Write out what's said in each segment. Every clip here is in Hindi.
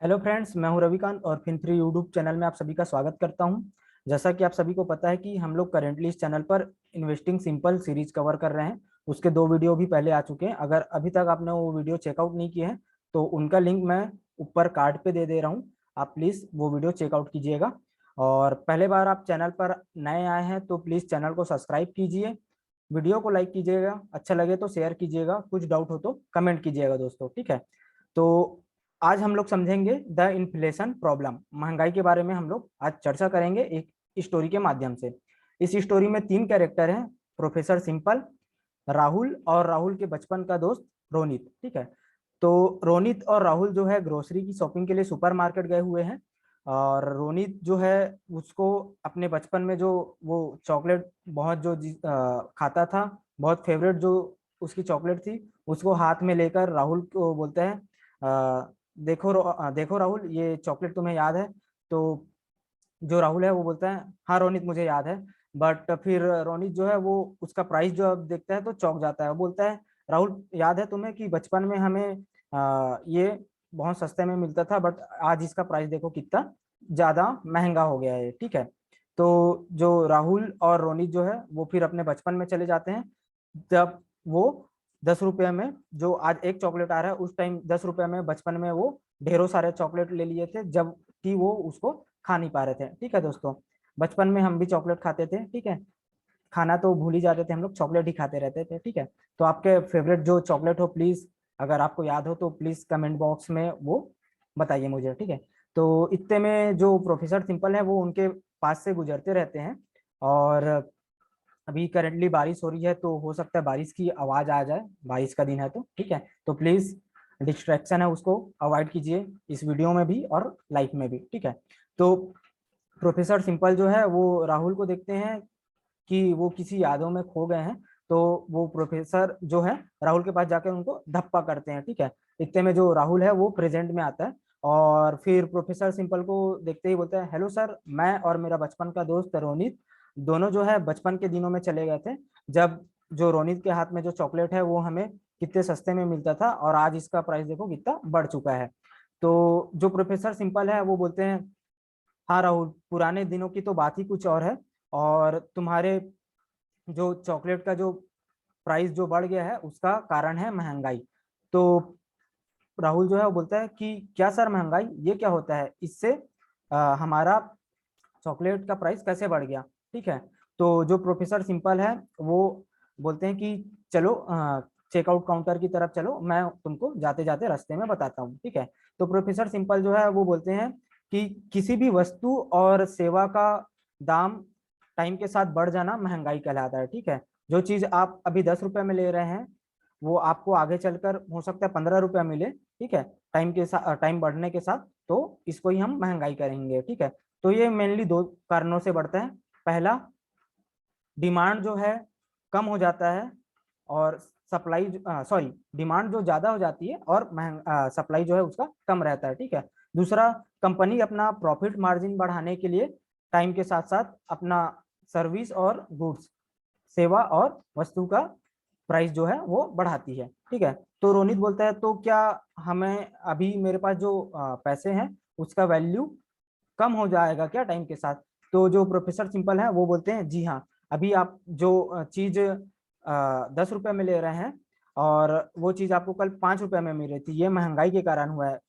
हेलो फ्रेंड्स, मैं हूं रविकांत और फिनफ्री यूट्यूब चैनल में आप सभी का स्वागत करता हूं। जैसा कि आप सभी को पता है कि हम लोग करेंटली इस चैनल पर इन्वेस्टिंग सिंपल सीरीज कवर कर रहे हैं। उसके 2 वीडियो भी पहले आ चुके हैं। अगर अभी तक आपने वो वीडियो चेकआउट नहीं किए हैं तो उनका लिंक मैं ऊपर कार्ड पे दे रहा हूँ। आप प्लीज़ वो वीडियो चेकआउट कीजिएगा। और पहले बार आप चैनल पर नए आए हैं तो प्लीज़ चैनल को सब्सक्राइब कीजिए, वीडियो को लाइक कीजिएगा, अच्छा लगे तो शेयर कीजिएगा, कुछ डाउट हो तो कमेंट कीजिएगा दोस्तों। ठीक है, तो आज हम लोग समझेंगे द इन्फ्लेशन प्रॉब्लम, महंगाई के बारे में हम लोग आज चर्चा करेंगे एक स्टोरी के माध्यम से। इस स्टोरी में 3 कैरेक्टर हैं, प्रोफेसर सिंपल, राहुल और राहुल के बचपन का दोस्त रोनित। ठीक है, तो रोनित और राहुल जो है ग्रोसरी की शॉपिंग के लिए सुपरमार्केट गए हुए हैं। और रोनित जो है उसको अपने बचपन में जो वो चॉकलेट बहुत जो खाता था, बहुत फेवरेट जो उसकी चॉकलेट थी, उसको हाथ में लेकर राहुल को बोलते हैं देखो राहुल, ये चॉकलेट तुम्हें याद है? तो जो राहुल है वो बोलता है हाँ रोनित, मुझे याद है। बट फिर रोनित जो है वो उसका प्राइस जो अब देखता है तो चौंक जाता है। वो बोलता है राहुल, याद है तुम्हें कि बचपन में हमें ये बहुत सस्ते में मिलता था, बट आज इसका प्राइस देखो कितना ज्यादा महंगा हो गया है। ठीक है, तो जो राहुल और रोनित जो है वो फिर अपने बचपन में चले जाते हैं। जब वो 10 रुपये में जो आज एक चॉकलेट आ रहा है, उस टाइम 10 रुपये में बचपन में वो ढेरों सारे चॉकलेट ले लिए थे, जब कि वो उसको खा नहीं पा रहे थे। ठीक है दोस्तों, बचपन में हम भी चॉकलेट खाते थे। ठीक है, खाना तो भूल ही जाते थे हम लोग, चॉकलेट ही खाते रहते थे। ठीक है, तो आपके फेवरेट जो चॉकलेट हो प्लीज, अगर आपको याद हो तो प्लीज कमेंट बॉक्स में वो बताइए मुझे। ठीक है, तो इतने में जो प्रोफेसर सिंपल है वो उनके पास से गुजरते रहते हैं। और अभी करंटली बारिश हो रही है तो हो सकता है बारिश की आवाज आ जाए, बारिश का दिन है तो। ठीक है, तो प्लीज डिस्ट्रैक्शन है उसको अवॉइड कीजिए, इस वीडियो में भी और लाइफ में भी। ठीक है, तो प्रोफेसर सिंपल जो है वो राहुल को देखते हैं कि वो किसी यादों में खो गए हैं। तो वो प्रोफेसर जो है राहुल के पास जाकर उनको धप्पा करते हैं। ठीक है, इतने में जो राहुल है वो प्रेजेंट में आता है और फिर प्रोफेसर सिंपल को देखते ही बोलता है हेलो सर, मैं और मेरा बचपन का दोस्त रोनित दोनों जो है बचपन के दिनों में चले गए थे, जब जो रोनित के हाथ में जो चॉकलेट है वो हमें कितने सस्ते में मिलता था और आज इसका प्राइस देखो कितना बढ़ चुका है। तो जो प्रोफेसर सिंपल है वो बोलते हैं हाँ राहुल, पुराने दिनों की तो बात ही कुछ और है, और तुम्हारे जो चॉकलेट का जो प्राइस जो बढ़ गया है उसका कारण है महंगाई। तो राहुल जो है वो बोलता है कि क्या सर, महंगाई ये क्या होता है, इससे हमारा चॉकलेट का प्राइस कैसे बढ़ गया? ठीक है, तो जो प्रोफेसर सिंपल है वो बोलते हैं कि चलो चेकआउट काउंटर की तरफ चलो, मैं तुमको जाते जाते रास्ते में बताता हूँ। ठीक है, तो प्रोफेसर सिंपल जो है वो बोलते हैं कि किसी भी वस्तु और सेवा का दाम टाइम के साथ बढ़ जाना महंगाई कहलाता है। ठीक है, जो चीज आप अभी 10 रुपए में ले रहे हैं वो आपको आगे चलकर हो सकता है 15 रुपया मिले। ठीक है, टाइम के साथ, टाइम बढ़ने के साथ, तो इसको ही हम महंगाई करेंगे। ठीक है, तो ये मेनली 2 कारणों से बढ़ता है। पहला, डिमांड जो है कम हो जाता है और सप्लाई, सॉरी, डिमांड जो ज्यादा हो जाती है और सप्लाई जो है उसका कम रहता है। ठीक है, दूसरा, कंपनी अपना प्रॉफिट मार्जिन बढ़ाने के लिए टाइम के साथ साथ अपना सर्विस और गुड्स, सेवा और वस्तु का प्राइस जो है वो बढ़ाती है। ठीक है, तो रोनित बोलता है तो क्या हमें अभी मेरे पास जो पैसे हैं उसका वैल्यू कम हो जाएगा क्या टाइम के साथ? तो जो प्रोफेसर सिंपल है वो बोलते हैं जी हाँ, अभी आप जो चीज 10 रुपए में ले रहे हैं और वो चीज आपको कल 5 रुपए में मिल रही थी, ये महंगाई के कारण हुआ है।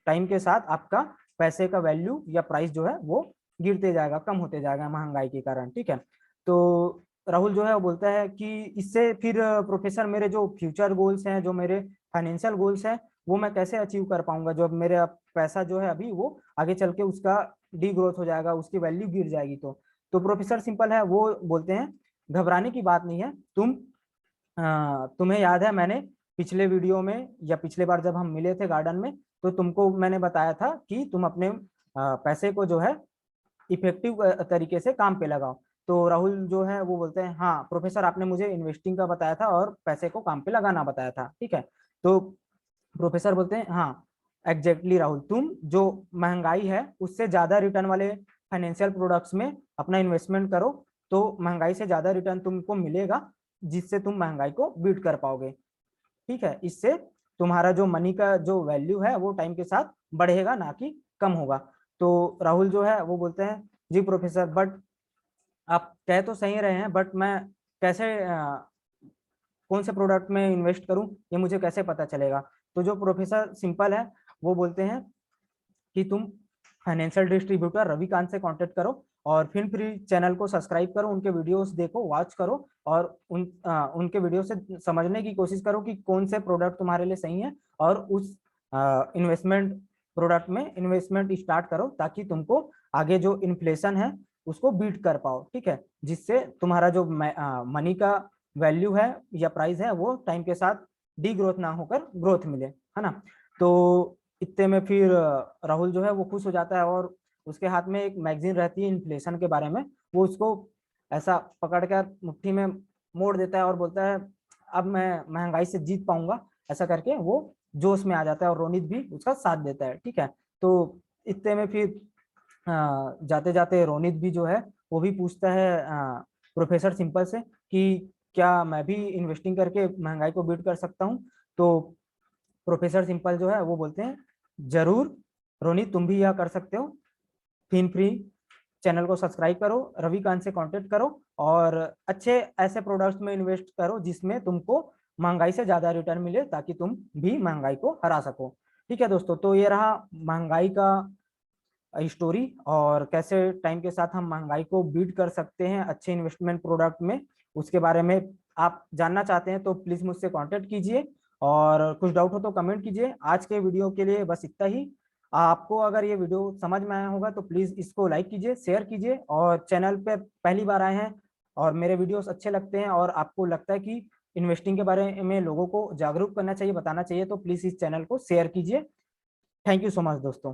टाइम के साथ आपका पैसे का वैल्यू या प्राइस जो है वो गिरते जाएगा, कम होते जाएगा महंगाई के कारण। ठीक है, तो राहुल जो है वो बोलता है कि इससे फिर प्रोफेसर मेरे जो फ्यूचर गोल्स हैं, जो मेरे फाइनेंशियल गोल्स हैं, वो मैं कैसे अचीव कर पाऊंगा जब मेरा पैसा जो है अभी वो आगे चल के उसका डी ग्रोथ हो जाएगा, उसकी वैल्यू गिर जाएगी। तो प्रोफेसर सिंपल है वो बोलते हैं घबराने की बात नहीं है, तुम्हें याद है मैंने पिछले वीडियो में या पिछले बार जब हम मिले थे गार्डन में, तो तुमको मैंने बताया था कि तुम अपने पैसे को जो है इफेक्टिव तरीके से काम पे लगाओ। तो राहुल जो है वो बोलते हैं हाँ प्रोफेसर, आपने मुझे इन्वेस्टिंग का बताया था और पैसे को काम पे लगाना बताया था। ठीक है, तो प्रोफेसर बोलते हैं हाँ एग्जैक्टली राहुल, तुम जो महंगाई है उससे ज्यादा रिटर्न वाले फाइनेंशियल प्रोडक्ट्स में अपना इन्वेस्टमेंट करो, तो महंगाई से ज्यादा रिटर्न तुमको मिलेगा, जिससे तुम महंगाई को बीट कर पाओगे। ठीक है, इससे तुम्हारा जो मनी का जो वैल्यू है वो टाइम के साथ बढ़ेगा, ना कि कम होगा। तो राहुल जो है वो बोलते हैं, जी प्रोफेसर, बट आप कह तो सही रहे हैं, बट मैं कैसे कौन से प्रोडक्ट में इन्वेस्ट करूं, ये मुझे कैसे पता चलेगा। तो जो प्रोफेसर सिंपल है वो बोलते हैं कि तुम फाइनेंशियल डिस्ट्रीब्यूटर रविकांत से कांटेक्ट करो, और फिर फ्री चैनल को सब्सक्राइब करो, उनके वीडियोस देखो, वॉच करो, और उनके वीडियो से समझने की कोशिश करो कि कौन से प्रोडक्ट तुम्हारे लिए सही है, और उस इन्वेस्टमेंट प्रोडक्ट में इन्वेस्टमेंट स्टार्ट करो, ताकि तुमको आगे जो इन्फ्लेशन है उसको बीट कर पाओ, ठीक है, जिससे तुम्हारा जो मनी का वैल्यू है या प्राइस है वो टाइम के साथ डी ग्रोथ ना होकर ग्रोथ मिले, है ना। तो इतने में फिर राहुल जो है वो खुश हो जाता है, और उसके हाथ में एक मैगजीन रहती है इन्फ्लेशन के बारे में, वो उसको ऐसा पकड़ कर मुट्ठी में मोड़ देता है और बोलता है अब मैं महंगाई से जीत पाऊंगा, ऐसा करके वो जोश में आ जाता है, और रोनित भी उसका साथ देता है, ठीक है। तो इतने में फिर जाते जाते रोनित भी जो है वो भी पूछता है प्रोफेसर सिंपल से कि क्या मैं भी इन्वेस्टिंग करके महंगाई को बीट कर सकता हूँ। तो प्रोफेसर सिंपल जो है वो बोलते हैं, जरूर रोनित, तुम भी यह कर सकते हो, फील फ्री चैनल को सब्सक्राइब करो, रविकांत से कांटेक्ट करो, और अच्छे ऐसे प्रोडक्ट्स में इन्वेस्ट करो जिसमें तुमको महंगाई से ज्यादा रिटर्न मिले, ताकि तुम भी महंगाई को हरा सको। ठीक है दोस्तों, तो ये रहा महंगाई का स्टोरी, और कैसे टाइम के साथ हम महंगाई को बीट कर सकते हैं अच्छे इन्वेस्टमेंट प्रोडक्ट में, उसके बारे में आप जानना चाहते हैं तो प्लीज मुझसे कांटेक्ट कीजिए, और कुछ डाउट हो तो कमेंट कीजिए। आज के वीडियो के लिए बस इतना ही। आपको अगर ये वीडियो समझ में आया होगा तो प्लीज इसको लाइक कीजिए, शेयर कीजिए, और चैनल पे पहली बार आए हैं और मेरे वीडियोस अच्छे लगते हैं और आपको लगता है कि इन्वेस्टिंग के बारे में लोगों को जागरूक करना चाहिए, बताना चाहिए, तो प्लीज इस चैनल को शेयर कीजिए। थैंक यू सो मच दोस्तों।